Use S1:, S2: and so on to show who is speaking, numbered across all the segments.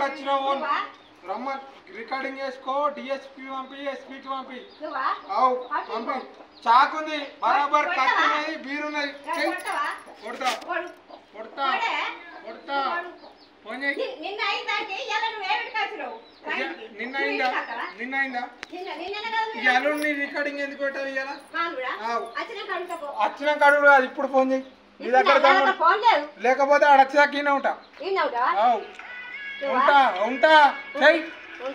S1: ఓడొచ్చినావు రమ్మ రికార్డింగ్ చేసుకో డిఎస్పీ పంపి ఎస్పీకి పంపి అవు పంపి చాకుంది బరాబర్ కత్తున్నది బీరున్నది కొడతా కొడతా కొడతా ఫోన్ చేయి నిన్న అయిందా రికార్డింగ్ ఎందుకు పెట్టావు ఇవాళ వచ్చిన కడుగు కాదు ఇప్పుడు ఫోన్ చేయి నీ దగ్గర లేకపోతే ఆడొచ్చాక ఈయన ఉంటా ఉంటా ఉంటా చెయ్యి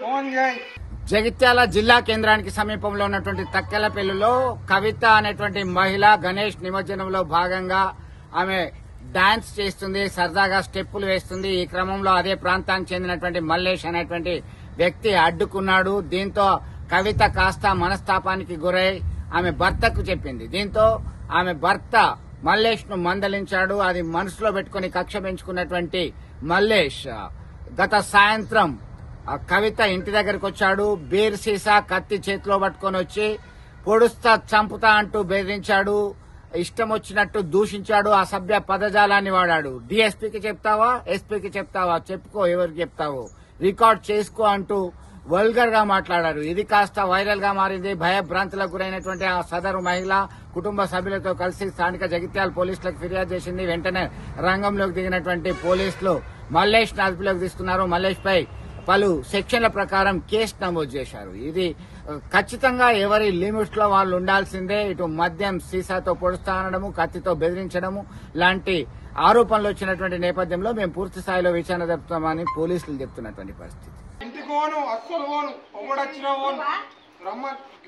S1: ఫోన్ చేయి.
S2: జగిత్యాల జిల్లా కేంద్రానికి సమీపంలో ఉన్నటువంటి తక్కెలపల్లిలో కవిత అనేటువంటి మహిళ గణేష్ నిమజ్జనంలో భాగంగా ఆమె డాన్స్ చేస్తుంది, సరదాగా స్టెప్పులు వేస్తుంది. ఈ క్రమంలో అదే ప్రాంతానికి చెందినటువంటి మల్లేష్ అనేటువంటి వ్యక్తి అడ్డుకున్నాడు. దీంతో కవిత కాస్త మనస్తాపానికి గురై ఆమె భర్తకు చెప్పింది. దీంతో ఆమె భర్త మల్లేష్ ను మందలించాడు. అది మనసులో పెట్టుకుని కక్ష పెంచుకున్నటువంటి మల్లేష్ గత సాయంత్రం కవిత ఇంటి దగ్గరకు వచ్చాడు. బీర్ సీసా కత్తి చేతిలో పట్టుకొని వచ్చి పొడుస్తా చంపుతా అంటూ బెదిరించాడు. ఇష్టం వచ్చినట్టు దూషించాడు. అసభ్య పదజాలాన్ని వాడాడు. డీఎస్పీకి చెప్తావా, ఎస్పీకి చెప్తావా, చెప్పుకో, ఎవరికి చెప్తావో, రికార్డ్ చేసుకో అంటూ వల్గర్ గా మాట్లాడారు. ఇది కాస్త వైరల్ గా మారింది. భయభ్రాంతులకు గురైనటువంటి ఆ సదరు మహిళ కుటుంబ సభ్యులతో కలిసి స్థానిక జగిత్యాల పోలీసులకు ఫిర్యాదు చేసింది. వెంటనే రంగంలోకి దిగినటువంటి పోలీసులు మల్లేష్ ను అదుపులోకి తీసుకున్నారు. మల్లేష్ పై పలు సెక్షన్ల ప్రకారం కేసు నమోదు చేశారు. ఇది ఖచ్చితంగా ఎవరి లిమిట్స్ లో వాళ్ళు ఉండాల్సిందే. ఇటు మద్యం సీసాతో పొడుస్తా అనడము, కత్తితో బెదిరించడము లాంటి ఆరోపణలు వచ్చినటువంటి నేపథ్యంలో మేము పూర్తి స్థాయిలో విచారణ జరుపుతామని పోలీసులు చెప్తున్నటువంటి పరిస్థితి.
S1: ఇంటికి పోను, అస్సలు పోను, ఒకడొచ్చిన పోను రమ్మ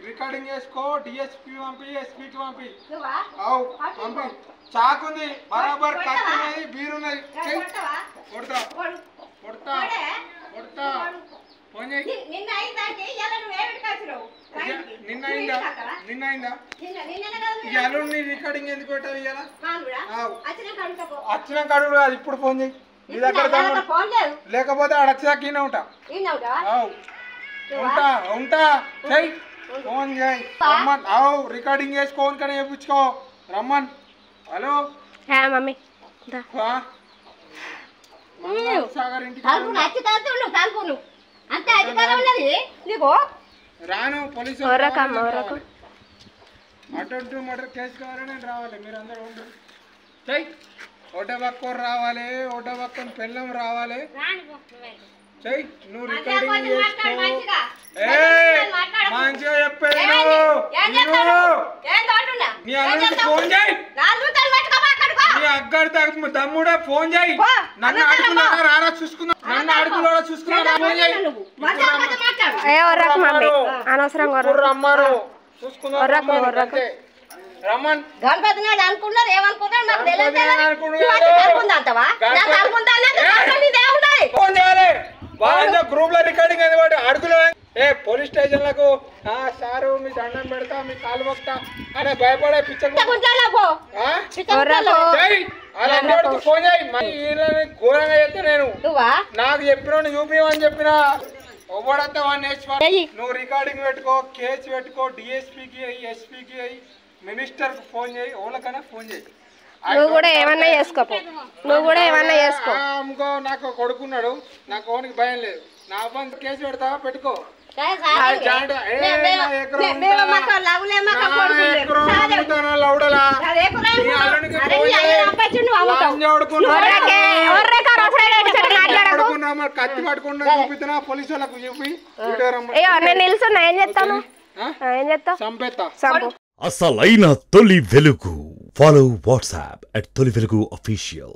S1: రికార్డింగ్ చేసుకో డిఎస్పీ పంపి ఎస్పీకి పంపి అవు పంపి చాకుంది బరాబర్ కత్తున్నది బీరున్నది కొడతా కొడతా కొడతా ఫోన్ చేయి నిన్న అయిందా నీ రికార్డింగ్ ఎందుకు పెట్టావు ఇవాళ వచ్చిన కడుగు కాదు ఇప్పుడు ఫోన్ చేయి నీ దగ్గర లేకపోతే ఆడొచ్చాక ఈయన ఉంటా ఉంటా ఉంటా చెయ్యి ఫోన్ చేయి రమ్మన్ అవు రికార్డింగ్ చేసుకోని కానీ చేయించుకో రమ్మన్. హలో
S3: మమ్మీ
S1: సాగర్ ఇంటికి రాను పోలీసు అటు మర్డర్ కేసు కావాలి నేను రావాలి మీరు అందరూ ఉండరు చెయ్యి ఒడ్డబక్కోరు రావాలి ఒడ్డబక్కని పెళ్ళం రావాలి చెయ్యి నువ్వు రికార్డింగ్ చేసుకో మంచిగా చెప్పేది నీ అల్లుడికి ఫోన్ చేయి నీ అగ్గడి తమ్ముడే ఫోన్ చేయి నన్ను అడుగున్నాడా రారా చూసుకుందాం నన్ను అడుగున్నాడా చూసుకున్నాడా ఫోన్ చేయి రమ్మను చూసుకుందాం రమ్మన్
S3: గణపతి నాడు అనుకున్నారు ఏమనుకున్నారు నాకు తెలియదు.
S1: గ్రూప్ లో రికార్డింగ్ అనేది అడుగులే పోలీస్ స్టేషన్లకు సారు మీ దండం పెడతా మీ కాలు మొక్తా అనే భయపడే పిచ్చర్ ఫోన్ చేయి ఘోరంగా చెప్తా నేను నాకు చెప్పిన చూపించమని చెప్పిన ఎవడంతా వాడిని నేర్చుకోవాలి. నువ్వు రికార్డింగ్ పెట్టుకో కేసు పెట్టుకో డిఎస్పీకి అయ్యి ఎస్పీకి అయ్యి మినిస్టర్ కు ఫోన్ చేయి ఎవరికైనా ఫోన్ చేయి
S3: నువ్వు కూడా ఏమన్నా చేసుకోపో నువ్వు కూడా ఏమన్నా చేసుకో
S1: ఇంకో నాకు కొడుకున్నాడు నాకు ఓనికి భయం లేదు నా పని కేసు పెడతావా పెట్టుకో కత్తి పట్టుకుంటా చూపిస్తున్నా పోలీసు వాళ్ళకు చూపి
S3: నేను నిలుస్తున్నా ఏం చెప్తాను ఏం చెప్తా
S1: చంపేస్తా
S4: అసలైన తొలి వెలుగు. ఫాలో వాట్సాప్ @తొలి వెలుగు official.